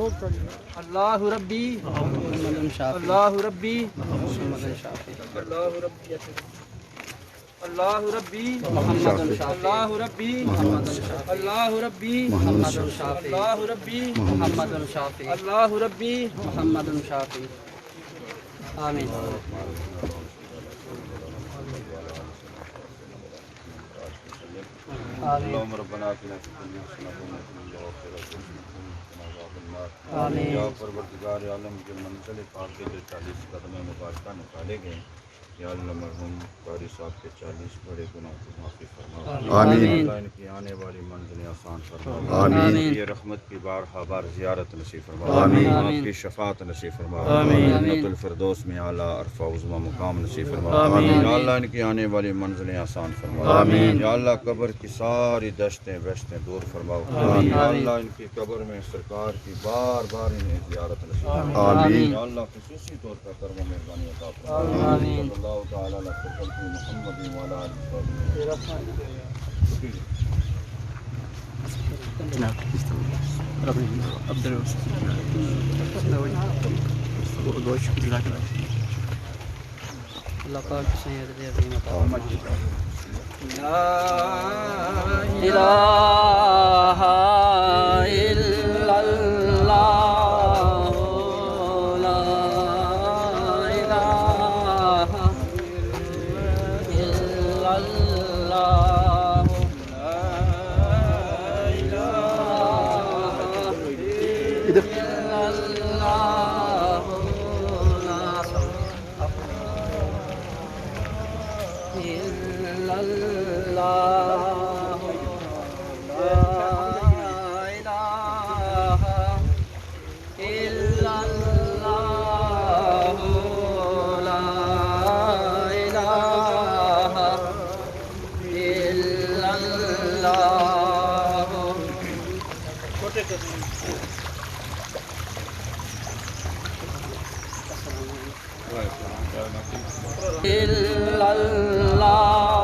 اللہ ربی محمد شافی اللہ ربی محمد شافی اللہ ربی اللہ ربی محمد شافی اللہ ربی محمد شافی اللہ ربی محمد شافی اللہ ربی محمد شافی اللہ ربی محمد شافی آمین اللهم ربنا آتنا في الدنيا حسنة وفي الآخرة حسنة وقنا عذاب النار آمین یا پروردگار عالم کے منزل پاک کے جو 40 قدم مبارکہ نکالے گئے یا اللہ مرحوم قاری صاحب کے 40 بڑے گناہ کو معافی فرما آمین اللہ ان کی آنے والی منزلیں آسان فرما آمین یہ رحمت کی بارہا بار زیارت نصیب فرما آمین آپ کی شفاعت نصیب فرما آمین جنت الفردوس میں اعلیٰ عرفہ عظمی مقام نصیب فرما آمین یا اللہ ان کی آنے والی منزلیں آسان فرما آمین یا اللہ قبر کی ساری دشتیں وشتیں دور فرماؤ آمین یا اللہ ان کی قبر میں سرکار کی بار بار انہیں زیارت نصیب فرما آمین یا اللہ خصوصی طور پر کرم و مہربانی عطا فرما آمین صلی اللہ تعالی علیہ وسلم محمد وعلی آلہ جناب عبد اللہ پاک سید عظیم عطا لا الہ الا اللہ لا الہ الا اللہ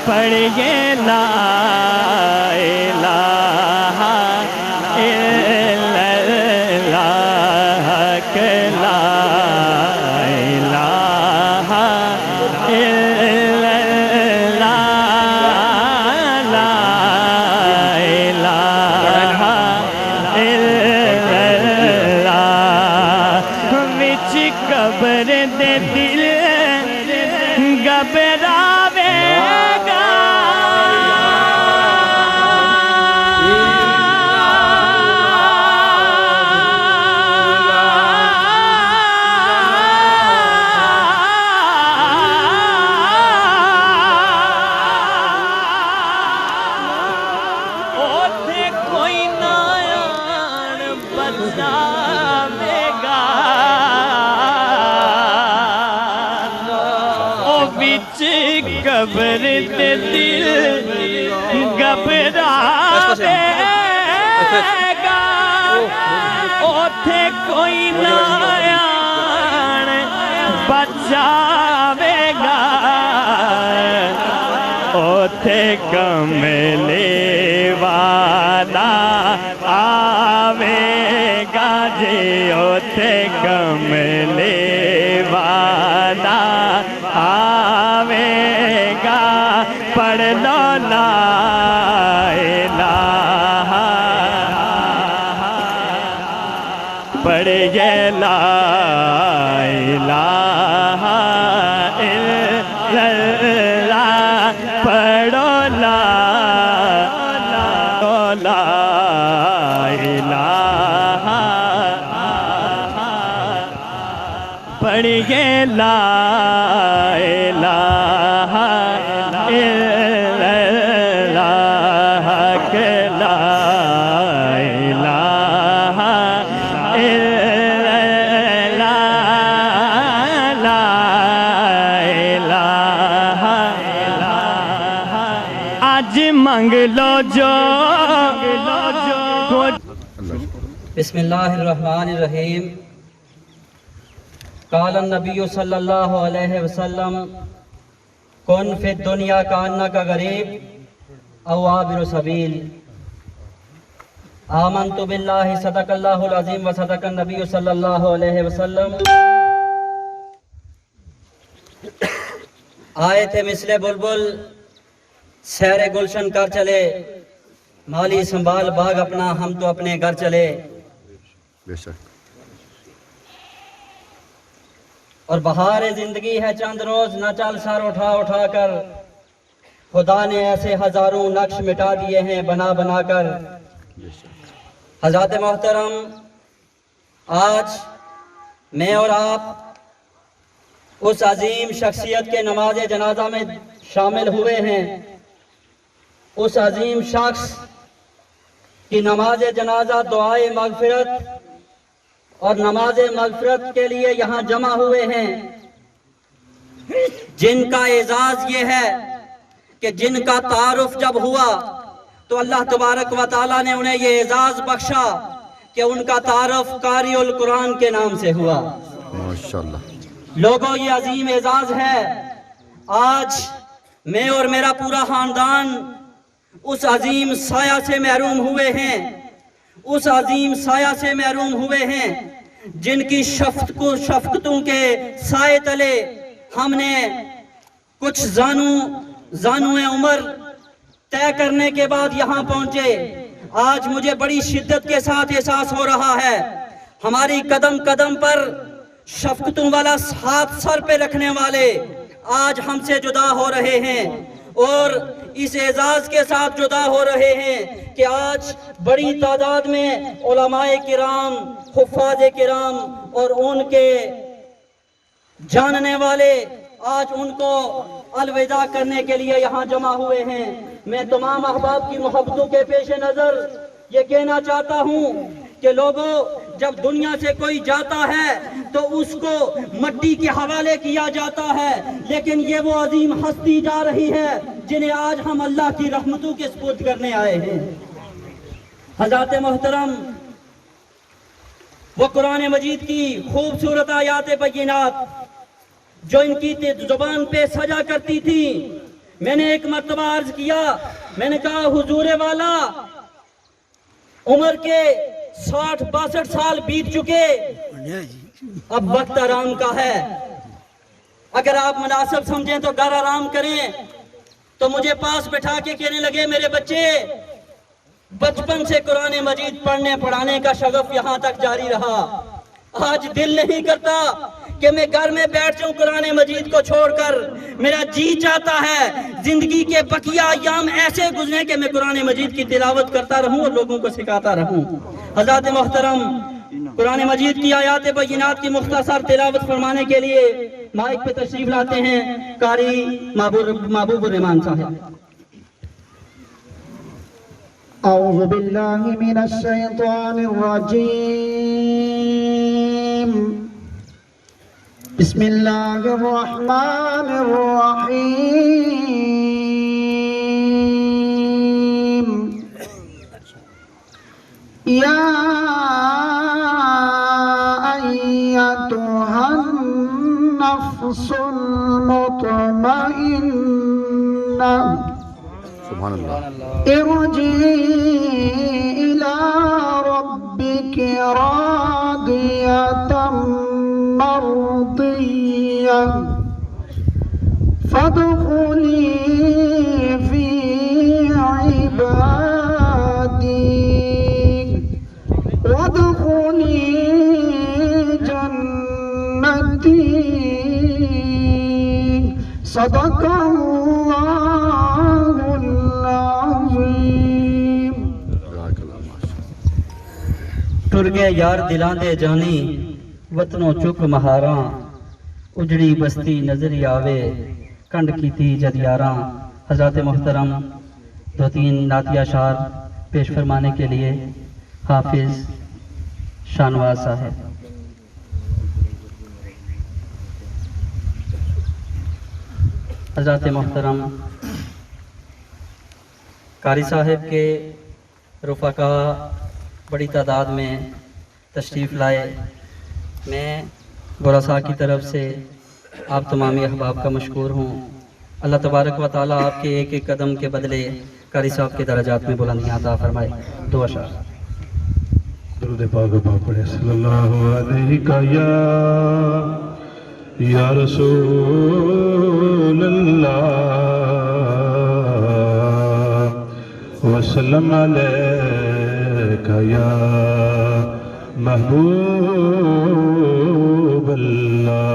پڑھیے لا الہ لا الہ الا اللہ لا الہ الا اللہ وچ قبر دے دل گھبراوے گا اوتھے کوئی نہ آن بچاوے گا او بچ قبر تے دل گھبراوے گا اوتھے کوئی نہ آن بچاوے گا اوتھے کملے والا آوے گا جی اوتھے کملے والا آوے گا پڑھ لو لا الہ پڑھیے لا الہ الا اللہ پڑھو لا الہ پڑھیے لا الہ الا اللہ کہ لا الہ الا اللہ لا الہ آج منگ لو جو بسم اللہ الرحمن الرحیم قال النبی صلی اللہ علیہ وسلم کن فی الدنیا کانک غریب او عابر سبیل آمنت باللہ صدق اللہ العظیم و صدق النبی صلی اللہ علیہ وسلم آئے تھے مثل بلبل سیر گلشن کر چلے مالی سنبھال باغ اپنا ہم تو اپنے گھر چلے بے شک اور بہار زندگی ہے چند روز نہ چل سر اٹھا اٹھا کر خدا نے ایسے ہزاروں نقش مٹا دیے ہیں بنا بنا کر حضرات محترم آج میں اور آپ اس عظیم شخصیت کے نماز جنازہ میں شامل ہوئے ہیں اس عظیم شخص کی نماز جنازہ دعائے مغفرت اور نماز مغفرت کے لیے یہاں جمع ہوئے ہیں جن کا اعزاز یہ ہے کہ جن کا تعارف جب ہوا تو اللہ تبارک و تعالیٰ نے انہیں یہ اعزاز بخشا کہ ان کا تعارف قاری القرآن کے نام سے ہوا ماشاءاللہ لوگوں یہ عظیم اعزاز ہے آج میں اور میرا پورا خاندان اس عظیم سایہ سے محروم ہوئے ہیں اس عظیم سایہ سے محروم ہوئے ہیں جن کی شفقتوں کے سائے تلے ہم نے کچھ زانو عمر طے کرنے کے بعد یہاں پہنچے آج مجھے بڑی شدت کے ساتھ احساس ہو رہا ہے ہماری قدم قدم پر شفقتوں والا ہاتھ سر پہ رکھنے والے آج ہم سے جدا ہو رہے ہیں اور اس اعزاز کے ساتھ جدا ہو رہے ہیں کہ آج بڑی تعداد میں علماء کرام حفاظ کرام اور ان کے جاننے والے آج ان کو الوداع کرنے کے لیے یہاں جمع ہوئے ہیں میں تمام احباب کی محبتوں کے پیش نظر یہ کہنا چاہتا ہوں کہ لوگوں جب دنیا سے کوئی جاتا ہے تو اس کو مٹی کے حوالے کیا جاتا ہے لیکن یہ وہ عظیم ہستی جا رہی ہے جنہیں آج ہم اللہ کی رحمتوں کے سپرد کرنے آئے ہیں حضرات محترم وہ قرآن مجید کی خوبصورت آیات بینات جو ان کی زبان پہ سجا کرتی تھی میں نے ایک مرتبہ عرض کیا میں نے کہا حضور والا عمر کے 60-62 سال بیت چکے اب وقت آرام کا ہے، اگر آپ مناسب سمجھیں تو گھر آرام کریں۔ تو مجھے پاس بٹھا کے کہنے لگے میرے بچے، بچپن سے قرآن مجید پڑھنے پڑھانے کا شغف یہاں تک جاری رہا، آج دل نہیں کرتا کہ میں گھر میں بیٹھ جاؤں قرآن مجید کو چھوڑ کر۔ میرا جی چاہتا ہے زندگی کے بقیہ ایام ایسے گزرے کہ میں قرآن مجید کی تلاوت کرتا رہوں اور لوگوں کو سکھاتا رہوں۔ حضرات محترم، قرآن مجید کی آیات بینات کی مختصر تلاوت فرمانے کے لیے مائک پہ تشریف لاتے ہیں قاری محبوب الرحمان صاحب۔ أعوذ بالله من الشيطان الرجيم. بسم الله الرحمن الرحيم. يا أيتها النفس المطمئنة سبحان اللہ۔ ارجعي إلى ربك راضية مرضية فادخلي في عبادي وادخلي جنتي صدق الله العظيم. ٹر گئے یار دلاں دے جانی، وطنوں چک مہاراں، اجڑی بستی نظری آوے، کنڈ کی تھی جدیاراں۔ حضرات محترم، دو تین نعتیہ اشعار پیش فرمانے کے لیے حافظ شانواز صاحب۔ حضرات محترم، قاری صاحب کے رفقا بڑی تعداد میں تشریف لائے۔ میں برسا کی طرف سے آپ تمامی احباب کا مشکور ہوں۔ اللہ تبارک و تعالیٰ آپ کے ایک ایک قدم کے بدلے قاری صاحب کے درجات میں بلندیاں عطا فرمائے۔ دو اشعار۔ درود پاک پڑھے صلی اللہ علیہ یا رسول اللہ وسلم علیکہ یا محبوب اللہ۔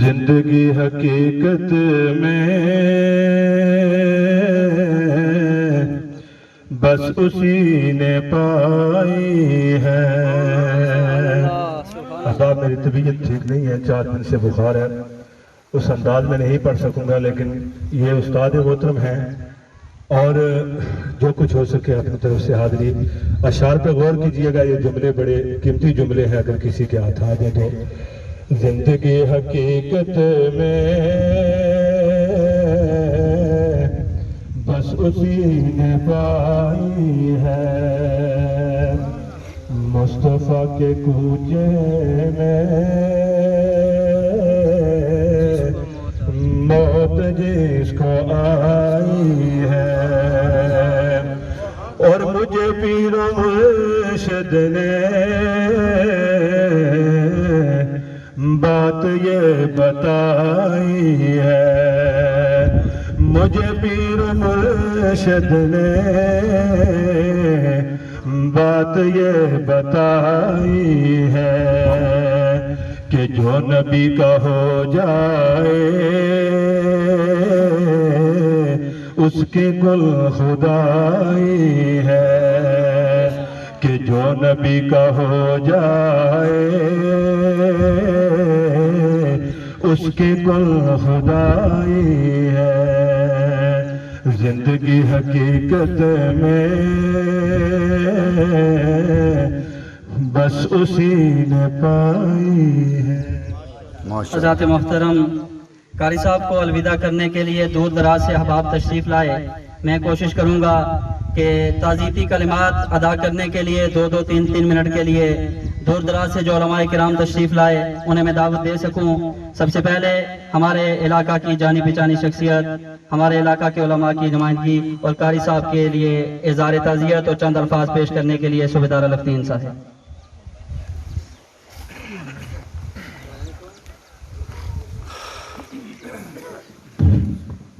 زندگی حقیقت میں بس اسی نے پائی ہے۔ احباب، میری طبیعت ٹھیک نہیں ہے، 4 دن سے بخار ہے، اس انداز میں نہیں پڑھ سکوں گا، لیکن یہ استاد محترم ہیں اور جو کچھ ہو سکے اپنی طرف سے حاضری۔ اشعار پہ غور کیجئے گا، یہ جملے بڑے قیمتی جملے ہیں، اگر کسی کے ہاتھ آ جائے تو۔ زندگی حقیقت میں بس اسی نے پائی ہے، مصطفیٰ کے کوچے میں موت جس کو آئی ہے، اور مجھے پیر و مرشد نے بات یہ بتائی ہے، مجھے پیر و مرشد نے بات یہ بتائی ہے کہ جو نبی کا ہو جائے اس کے گل خدائی ہے، کہ جو نبی کا ہو جائے اس کے گل خدائی ہے۔ زندگی حقیقت میں بس اسی نے پائی ہے۔ حضرات محترم، قاری صاحب کو الوداع کرنے کے لیے دور دراز سے احباب تشریف لائے۔ میں کوشش کروں گا کہ تعزیتی کلمات ادا کرنے کے لیے 2-2, 3-3 منٹ کے لیے دور دراز سے جو علماء کرام تشریف لائے انہیں میں دعوت دے سکوں۔ سب سے پہلے ہمارے علاقہ کی جانی پہچانی شخصیت، ہمارے علاقہ کے علماء کی نمائندگی اور قاری صاحب کے لیے اظہار تعزیت اور چند الفاظ پیش کرنے کے لیے صوبیدار الفتین صاحب۔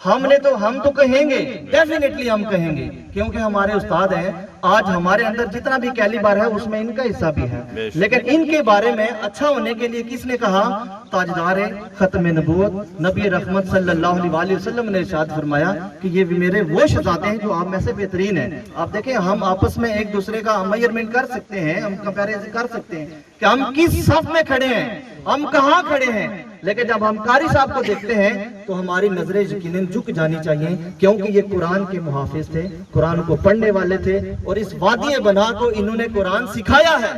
ہم تو کہیں گے، ڈیفینیٹلی ہم کہیں گے، کیونکہ ہمارے استاد ہیں. آج ہمارے اندر جتنا بھی کیلیبر ہے اس میں ان کا حصہ بھی ہے، لیکن ان کے بارے میں اچھا ہونے کے لیے کس نے کہا؟ تاجدار ختم نبوت نبی رحمت صلی اللہ علیہ وسلم نے ارشاد فرمایا کہ یہ میرے وہ شہزادے ہیں جو آپ میں سے بہترین ہیں. آپ دیکھیں ہم آپس میں ایک دوسرے کا میجرمنٹ کر سکتے ہیں، ہم کمپیریزن کر سکتے ہیں کہ ہم کس صف میں کھڑے ہیں، ہم کہاں کھڑے ہیں، لیکن جب ہم قاری صاحب کو دیکھتے ہیں تو ہماری نظریں یقیناً جھک جانی چاہیے، کیونکہ یہ قرآن کے محافظ تھے، قرآن کو پڑھنے والے تھے، اور اس وادی بنا کو انہوں نے قرآن سکھایا ہے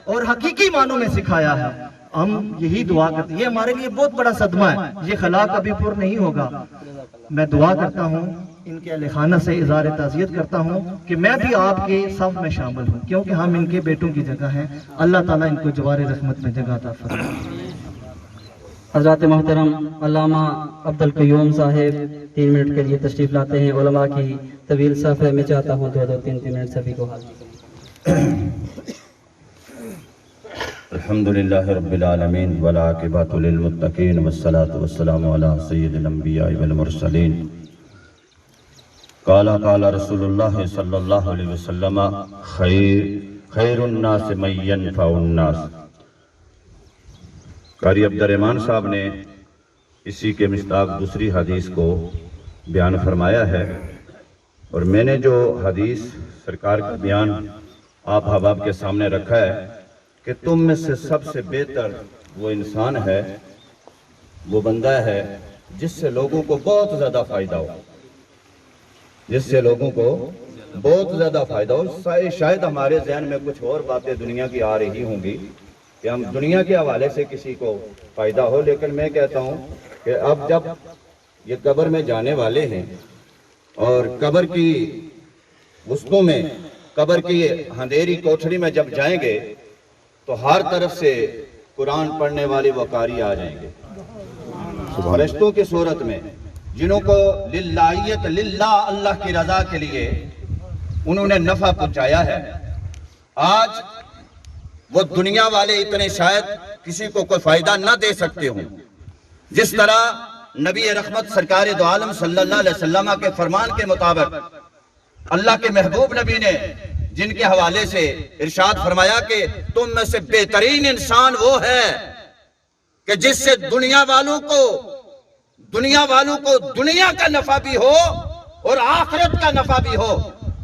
اور حقیقی معنوں میں سکھایا ہے. ہم یہی دعا کرتے ہیں، یہ ہمارے لیے بہت بڑا صدمہ ہے، یہ خلا کبھی پر نہیں ہوگا. میں دعا کرتا ہوں، ان کے اہل خانہ سے اظہار تعزیت کرتا ہوں کہ میں بھی آپ کے صف میں شامل ہوں، کیونکہ ہم ان کے بیٹوں کی جگہ ہیں. اللہ تعالیٰ ان کو جوار رحمت میں جگہ عطا فرمائے. حضرات محترم علامہ عبدالقیوم صاحب 3 منٹ کے لیے تشریف لاتے ہیں. علماء کی طویل صف ہے، میں چاہتا ہوں 2-3 منٹ سبھی کو حاضر. الحمدللہ رب العالمین والعاقبۃ للمتقین والصلاۃ والسلام علی سید الانبیاء والمرسلین. قال رسول اللہ صلی اللہ علیہ وسلم خیر الناس من ینفع الناس. قاری عبدالرحمن صاحب نے اسی کے مصداق دوسری حدیث کو بیان فرمایا ہے، اور میں نے جو حدیث سرکار کا بیان آپ احباب کے سامنے رکھا ہے کہ تم میں سے سب سے بہتر وہ انسان ہے، وہ بندہ ہے جس سے لوگوں کو بہت زیادہ فائدہ ہو، جس سے لوگوں کو بہت زیادہ فائدہ ہو. شاید ہمارے ذہن میں کچھ اور باتیں دنیا کی آ رہی ہوں گی کہ ہم دنیا کے حوالے سے کسی کو فائدہ ہو، لیکن میں کہتا ہوں کہ اب جب یہ قبر میں جانے والے ہیں اور قبر کی وسطوں میں، قبر کی اندھیری کوٹھری میں جب جائیں گے تو ہر طرف سے قرآن پڑھنے والے وہ قاری آ جائیں گے فرشتوں کی صورت میں، جنہوں کو للہیت للہ اللہ کی رضا کے لیے انہوں نے نفع پہنچایا ہے. آج وہ دنیا والے اتنے شاید کسی کو کوئی فائدہ نہ دے سکتے ہوں، جس طرح نبی رحمت سرکار دو عالم صلی اللہ علیہ وسلم کے فرمان کے مطابق اللہ کے محبوب نبی نے جن کے حوالے سے ارشاد فرمایا کہ تم میں سے بہترین انسان وہ ہے کہ جس سے دنیا والوں کو دنیا کا نفع بھی ہو اور آخرت کا نفع بھی ہو،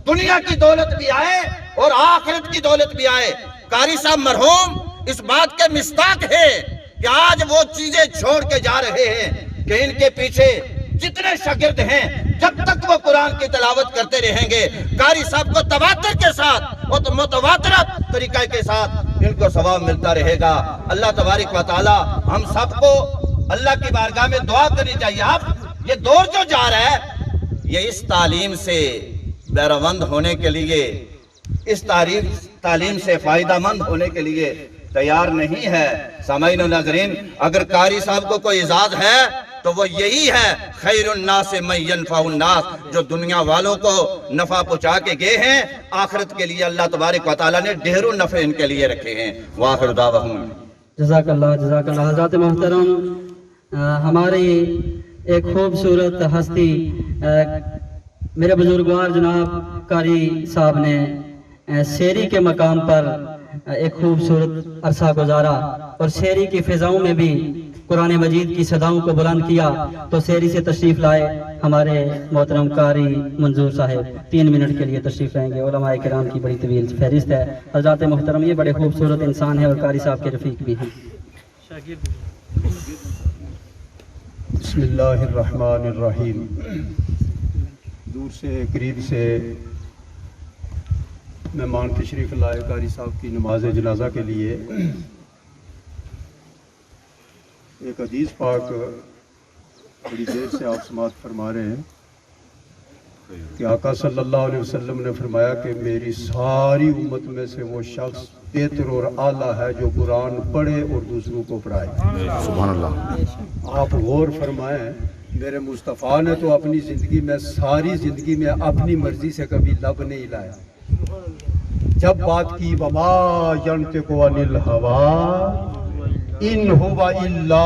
دنیا کی دولت بھی آئے اور آخرت کی دولت بھی آئے. قاری صاحب مرحوم اس بات کے مصداق ہے کہ آج وہ چیزیں چھوڑ کے جا رہے ہیں کہ ان کے پیچھے جتنے شاگرد ہیں جب تک وہ قرآن کی تلاوت کرتے رہیں گے، قاری صاحب کو تواتر کے ساتھ اور متواتر طریقہ کے ساتھ ان کو ثواب ملتا رہے گا. اللہ تبارک و تعالی ہم سب کو اللہ کی بارگاہ میں دعا کرنی چاہیے. اب یہ دور جو جا رہا ہے یہ اس تعلیم سے بہرہمند ہونے کے لیے، اس تعلیم سے فائدہ مند ہونے کے لیے تیار نہیں ہے. سامعین و ناظرین، اگر قاری صاحب کو کوئی اعزاز ہے تو وہ یہی ہے خیر الناس من ینفع الناس، جو دنیا والوں کو نفع پہنچا کے گئے ہیں، آخرت کے لیے اللہ تبارک و تعالیٰ نے ڈھیروں نفع ان کے لیے رکھے ہیں. وآخر دعواہم جزاک اللہ جزاک اللہ. حضرات محترم، ہماری ایک خوبصورت ہستی میرے بزرگوار جناب قاری صاحب نے شیری کے مقام پر ایک خوبصورت عرصہ گزارا اور شیری کی فضاؤں میں بھی قرآن مجید کی صداؤں کو بلند کیا. تو شیری سے تشریف لائے ہمارے محترم قاری منظور صاحب 3 منٹ کے لیے تشریف لائیں گے. علماء کرام کی بڑی طویل فہرست ہے. حضرات محترم، یہ بڑے خوبصورت انسان ہیں اور قاری صاحب کے رفیق بھی ہیں. بسم اللہ الرحمن الرحیم. دور سے قریب سے مہمان تشریف لائے قاری صاحب کی نماز جنازہ کے لیے. ایک حدیث پاک بڑی دیر سے آپ سماعت فرما رہے ہیں کہ آقا صلی اللہ علیہ وسلم نے فرمایا کہ میری ساری امت میں سے وہ شخص بہتر اور اعلیٰ ہے جو قرآن پڑھے اور دوسروں کو پڑھائے. سبحان اللہ. آپ غور فرمائیں، میرے مصطفیٰ نے تو اپنی زندگی میں ساری زندگی میں اپنی مرضی سے کبھی لب نہیں لایا. جب بات کی وما ینطق عن الہویٰ ان ہوا الا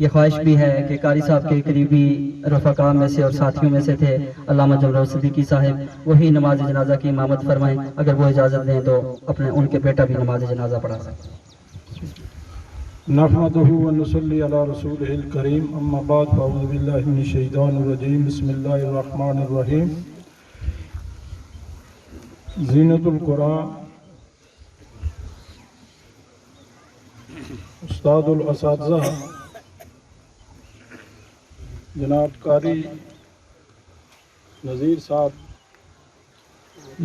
یہ خواہش بھی ہے کہ قاری صاحب کے قریبی رفقا میں سے اور ساتھیوں میں سے تھے علامہ جمرہ صدیقی صاحب، وہی نماز جنازہ کی امامت فرمائیں، اگر وہ اجازت دیں تو ان کے بیٹا بھی نماز جنازہ پڑھا سکیں۔ نحمدہ و نصلی علی رسولہ الکریم، اما بعد فاعوذ باللہ من الشیطان الرجیم، بسم اللہ الرحمن الرحیم۔ زینت القرآن استاد الاساتذہ جناب قاری نذیر صاحب،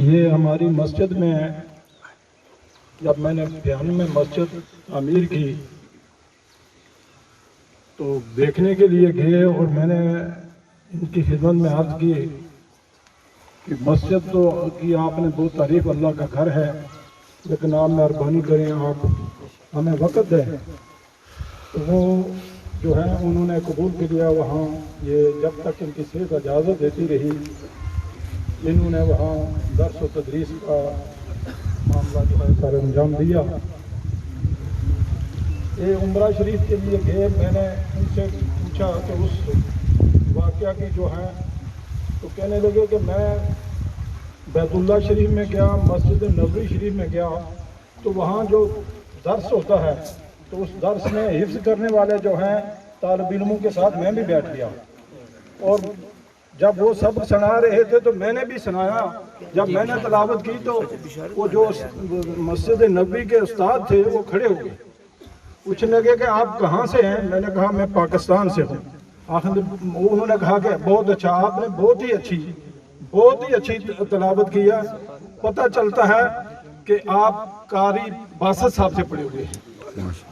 یہ ہماری مسجد میں ہے۔ جب میں نے بیان میں مسجد تعمیر کی تو دیکھنے کے لیے گئے اور میں نے ان کی خدمت میں عرض کی کہ مسجد تو کی آپ نے بہت تعریف، اللہ کا گھر ہے، لیکن آپ مہربانی کریں، آپ ہمیں وقت دیں۔ تو وہ جو ہے انہوں نے قبول کر لیا وہاں، یہ جب تک ان کی صحت اجازت دیتی رہی انہوں نے وہاں درس و تدریس کا معاملہ جو ہے سر انجام دیا۔ یہ عمرہ شریف کے لیے گئے، میں نے ان سے پوچھا کہ اس واقعہ کی جو ہے، تو کہنے لگے کہ میں بیت اللہ شریف میں گیا، مسجد نبوی شریف میں گیا، تو وہاں جو درس ہوتا ہے تو اس درس میں حفظ کرنے والے جو ہیں طالب علموں کے ساتھ میں بھی بیٹھ گیا، اور جب وہ سب سنا رہے تھے تو میں نے بھی سنایا۔ جب میں نے تلاوت کی تو وہ جو مسجد نبوی کے استاد تھے وہ کھڑے ہو گئے، پوچھنے لگے کہ آپ کہاں سے ہیں؟ میں نے کہا میں پاکستان سے ہوں۔ انہوں نے کہا کہ بہت اچھا، آپ نے بہت ہی اچھی تلاوت کیا، پتہ چلتا ہے کہ آپ قاری باسط صاحب سے پڑھے ہوئے ہیں۔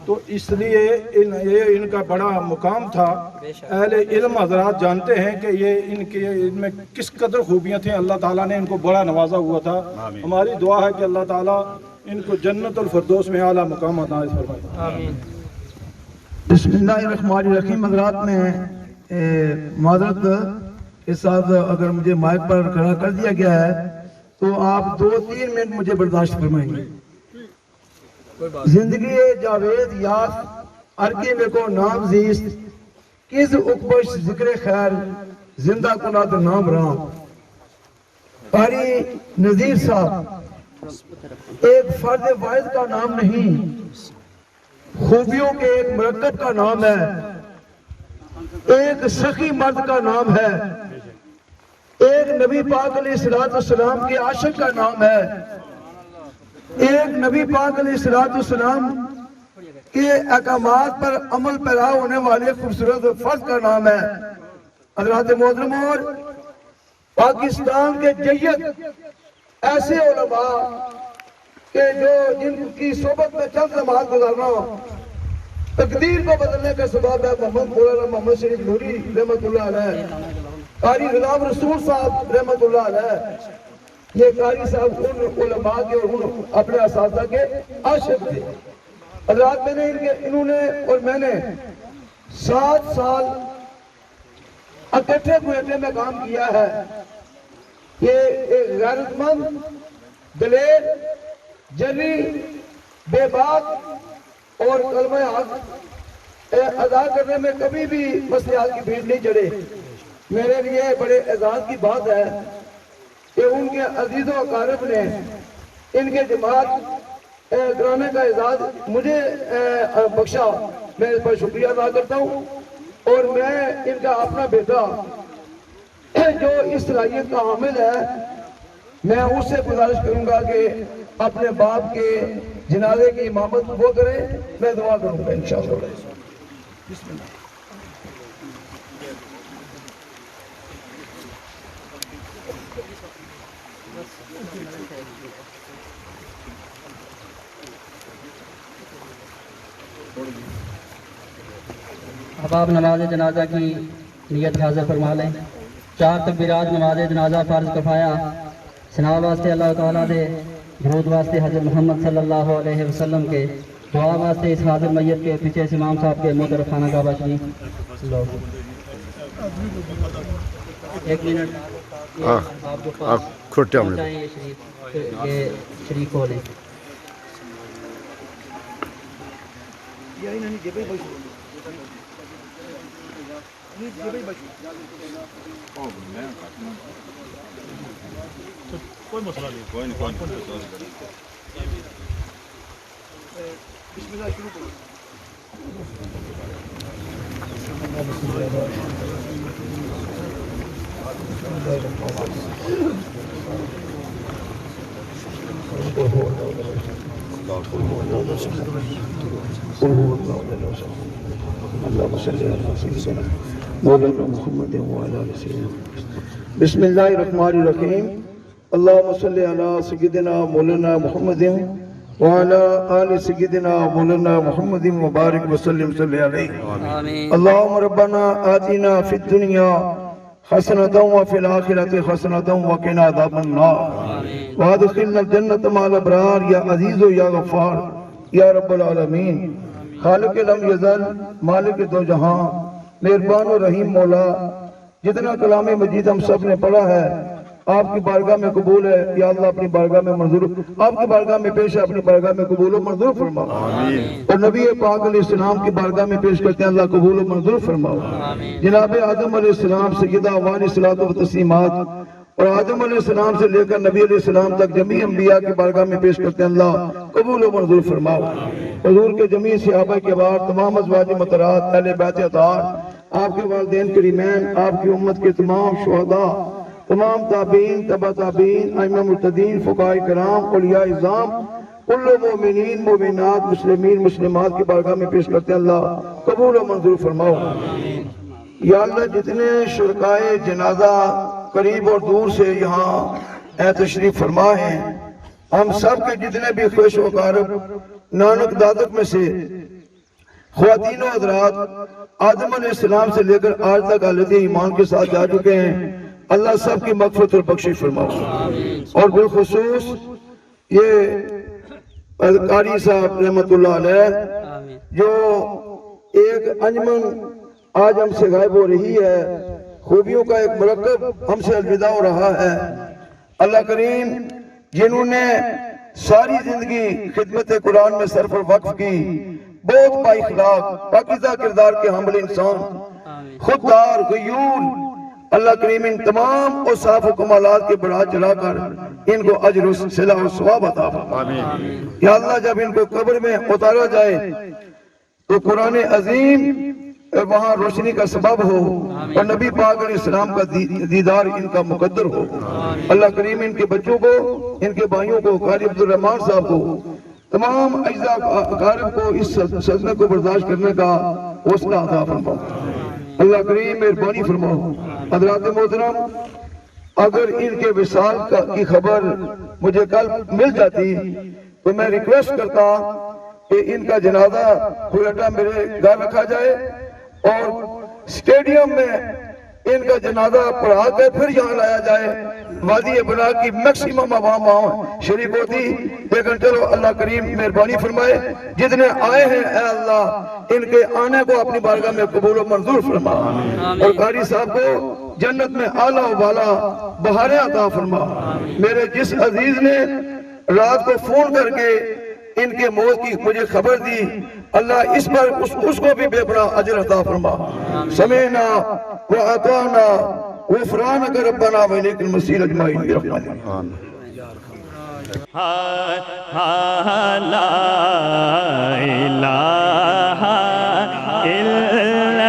تو اس لیے ان کا بڑا مقام تھا۔ اہل علم حضرات جانتے ہیں کہ یہ ان میں کس قدر خوبیاں تھیں، اللہ تعالیٰ نے ان کو بڑا نوازا ہوا تھا۔ ہماری دعا ہے کہ اللہ تعالیٰ ان کو جنت الفردوس میں اعلیٰ مقام عطا فرمائے۔ بسم اللہ الرحمن الرحیم۔ حضرات میں معذرت کے ساتھ اگر مجھے مائک پر کھڑا کر دیا گیا ہے تو آپ 2-3 منٹ مجھے برداشت فرمائیں گے۔ زندگی جاوید یاد ارکی میں کو نام زیست، کس اکبش ذکر خیر زندہ کنات نام رام۔ قاری نذیر صاحب ایک فرد واحد کا نام نہیں، خوبیوں کے ایک مرکب کا نام ہے، ایک سخی مرد کا نام ہے، ایک نبی پاک علیہ السلام کے عاشق کا نام ہے، ایک نبی پاک علیہ السلام کے احکامات پر عمل پیرا ہونے والے خوبصورت فرد کا نام ہے۔ حضرات محترم، اور پاکستان کے جید ایسے علماء کہ جن کی صحبت میں چند لمحات گزارنا تقدیر کو بدلنے کا سبب ہے۔ محمد شریف نوری رحمت اللہ علیہ، قاری غلام رسول صاحب رحمت اللہ علیہ، یہ قاری صاحب ان علماء کے اور ان اپنے اساتذہ کے عاشق تھے۔ حضرات میں نے انہوں نے اور میں نے 7 سال اکٹھے کوئٹے میں کام کیا ہے۔ یہ ایک غیرت مند، دلیر، جری، بے باک اور کلمہ حق ادا کرنے میں کبھی بھی مسیحات کی بھیڑ نہیں چڑھے۔ میرے لیے بڑے اعزاز کی بات ہے کہ ان کے عزیز و اقارب نے ان کے جماعت کرانے کا اعزاز مجھے بخشا، میں اس پر شکریہ ادا کرتا ہوں۔ اور میں ان کا اپنا بیٹا جو اس صلاحیت کا حامل ہے، میں اس سے گزارش کروں گا کہ اپنے باپ کے جنازے کی امامت وہ کرے، میں دعا کروں گا انشاءاللہ۔ بسم اللہ۔ اب آپ نماز جنازہ کی نیت حاضر فرما لیں۔ 4 تکبیرات نماز جنازہ فرض کفایا، ثنا واسطے اللہ تعالیٰ دے، درود واسطے حضرت محمد صلی اللہ علیہ وسلم کے، دعا واسطے اس حاضر میت کے پیچھے امام صاحب کے محترم خانہ کعبہ شریف۔ ایک منٹ آپ جو کھوٹے یہ شریف ہو لیں۔ بسم اللہ الرحمن الرحیم اللہم صلی علی سیدنا مولانا محمد وعلی آل سیدنا مولانا محمد مبارک وسلم صلی علیہ اللہم ربنا آتنا فی الدنیا حسنة وفي الآخرة حسنة وقنا عذاب النار وادخلنا الجنة مع الأبرار یا عزیز و یا غفار یا رب العالمین خالق لم یزل مالک دو جہاں مہربان و رحیم مولا جتنا کلام مجید ہم سب نے پڑھا ہے آپ کی بارگاہ میں قبول ہے یا اللہ اپنی بارگاہ میں منظور آپ کی بارگاہ میں پیش ہے اپنی بارگاہ میں قبول و منظور فرماؤ اور نبی پاک علیہ السلام کی بارگاہ میں پیش کرتے ہیں اللہ قبول و منظور فرماؤ جناب آدم علیہ السلام سیدہ وانی صلاۃ و تسلیمات اور آدم علیہ السلام سے لے کر نبی علیہ السلام تک جمیع انبیاء کی بارگاہ میں پیش کرتے ہیں اللہ قبول و منظور فرماؤ حضور کے جمیع صحابہ کے بار تمام ازواج مطہرات اہل بیت اطہار آپ کے والدین کریمین آپ کی امت کے تمام شہداء تمام تابعین تبع تابعین ائمہ مرتدین فقہاء کرام اولیاء اعظام کل مومنین مومنات مسلمین مسلمات کی بارگاہ میں پیش کرتے ہیں اللہ قبول و منظور فرماؤ یا اللہ جتنے شرکائے جنازہ قریب اور دور سے یہاں اے تشریف فرما ہیں ہم سب کے جتنے بھی خوش و قارب نانک دادک میں سے خواتین و حضرات آدم علیہ السلام سے لے کر آج تک حالت ایمان کے ساتھ جا چکے ہیں اللہ سب کی مغفرت اور بخشش فرماؤ اور بالخصوص یہ قاری صاحب رحمت اللہ علیہ جو ایک انجمن آج ہم سے غائب ہو رہی ہے خوبیوں کا ایک مرکب ہم سے الوداع ہو رہا ہے اللہ کریم جنہوں نے ساری زندگی خدمت قرآن میں صرف اور وقف کی بہت با اخلاق پاکیزہ کردار کے حامل انسان خوددار غیور اللہ کریم ان تمام اوصاف و کمالات کے بڑھا چلا کر ان کو اجر و صلہ و ثواب عطا فرما یا اللہ جب ان کو قبر میں اتارا جائے تو قرآن عظیم وہاں روشنی کا سبب ہو اور نبی پاک علیہ السلام کا دیدار ان کا مقدر ہو اللہ کریم ان کے بچوں کو ان کے بھائیوں کو قاری عبدالرحمن صاحب کو تمام اجزاء اقارب کو اس صدمے کو برداشت کرنے کا حوصلہ عطا فرماؤ اللہ کریم مہربانی فرماؤ حضرات محترم اگر ان کے وصال کی خبر مجھے کل مل جاتی تو میں ریکویسٹ کرتا کہ ان کا جنازہ کھوئٹہ میرے گھر رکھا جائے اور سٹیڈیم میں ان کا جنازہ پڑھا کے پھر یہاں لایا جائے وادی ابلا کی میکسیمم عوام وہاں شریک ہوتی لیکن چلو اللہ کریم مہربانی فرمائے جتنے آئے ہیں اے اللہ ان کے آنے کو اپنی بارگاہ میں قبول و منظور فرما اور قاری صاحب کو جنت میں اعلیٰ و بالا بہاریں عطا فرما میرے جس عزیز نے رات کو فون کر کے ان کے موت کی مجھے خبر دی اللہ اس پر اس کو بھی بے پناہ اجر عطا فرما سمینا و اطعنا غفرانک ربنا و الیک المصیر اجمعین برحمتک لا الہ الا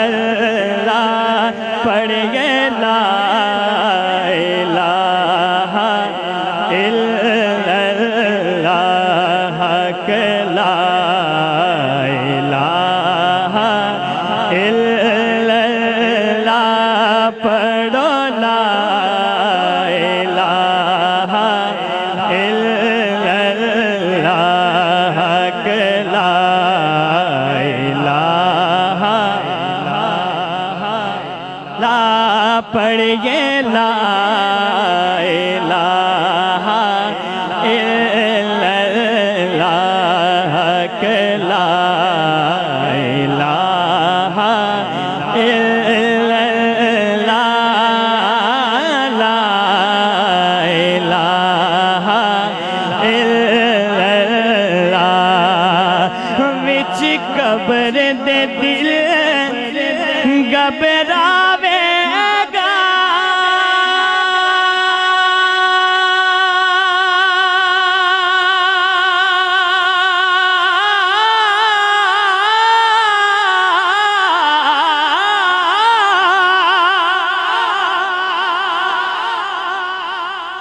اللہ پڑھ گئے لا الہ الا اللہ لا الہ الا اللہ پڑھو لا الہ الا اللہ لا الہ